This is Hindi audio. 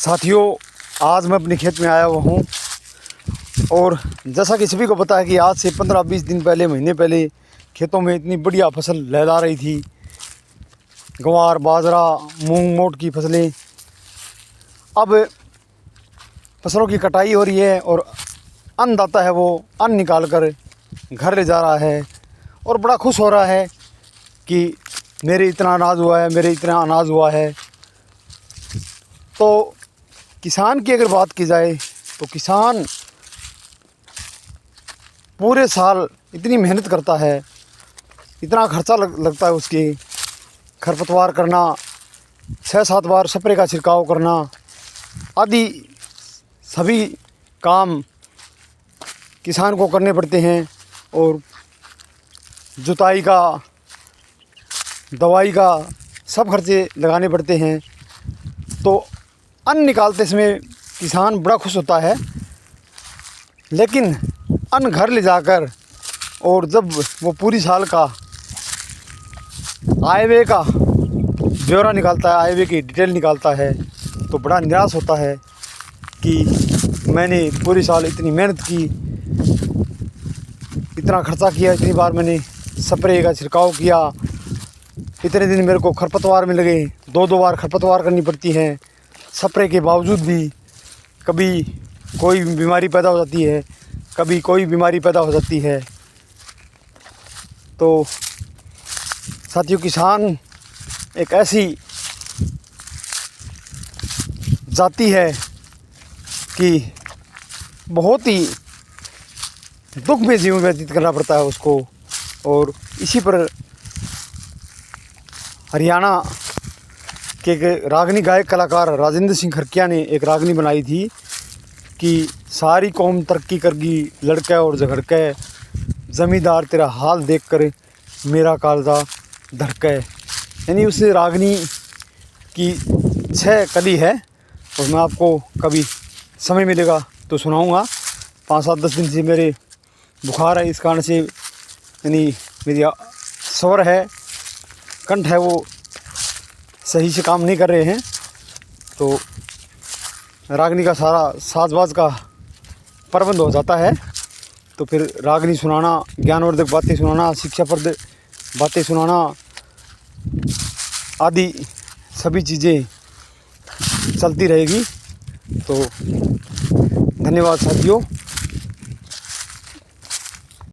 साथियों, आज मैं अपने खेत में आया हुआ हूँ और जैसा कि सभी को पता है कि आज से 15-20 दिन पहले, महीने पहले खेतों में इतनी बढ़िया फसल लहरा रही थी। ग्वार, बाजरा, मूंग, मोट की फसलें। अब फसलों की कटाई हो रही है और अन्नदाता है वो अन्न निकाल कर घर ले जा रहा है और बड़ा खुश हो रहा है कि मेरे इतना अनाज हुआ है, मेरे इतना अनाज हुआ है। तो किसान की अगर बात की जाए तो किसान पूरे साल इतनी मेहनत करता है, इतना खर्चा लगता है उसके, खरपतवार करना, 6-7 बार स्प्रे का छिड़काव करना आदि सभी काम किसान को करने पड़ते हैं और जुताई का, दवाई का सब खर्चे लगाने पड़ते हैं। तो अन्न निकालते समय किसान बड़ा खुश होता है, लेकिन अन्न घर ले जाकर और जब वो पूरी साल का आय व्यय का ब्यौरा निकालता है, आय व्यय की डिटेल निकालता है, तो बड़ा निराश होता है कि मैंने पूरी साल इतनी मेहनत की, इतना खर्चा किया, इतनी बार मैंने स्प्रे का छिड़काव किया, इतने दिन मेरे को खरपतवार में लगे, 2-2 बार खरपतवार करनी पड़ती है। स्प्रे के बावजूद भी कभी कोई बीमारी पैदा हो जाती है, कभी कोई बीमारी पैदा हो जाती है। तो साथियों, किसान एक ऐसी जाति है कि बहुत ही दुख में जीवन व्यतीत करना पड़ता है उसको। और इसी पर हरियाणा के एक रागनी गायक कलाकार राजेंद्र सिंह खरकिया ने एक रागनी बनाई थी कि सारी कौम तरक्की करगी लड़के और झगड़के, ज़मींदार तेरा हाल देख कर मेरा कालजा धड़के। यानी उस रागनी की 6 कली है और मैं आपको कभी समय मिलेगा तो सुनाऊंगा। 5-7-10 दिन से मेरे बुखार है, इस कारण से यानी मेरी स्वर है, कंठ है, वो सही से काम नहीं कर रहे हैं। तो रागनी का सारा साजबाज का प्रबंध हो जाता है, तो फिर रागनी सुनाना, ज्ञानवर्धक बातें सुनाना, शिक्षाप्रद बातें सुनाना आदि सभी चीज़ें चलती रहेगी। तो धन्यवाद साथियों।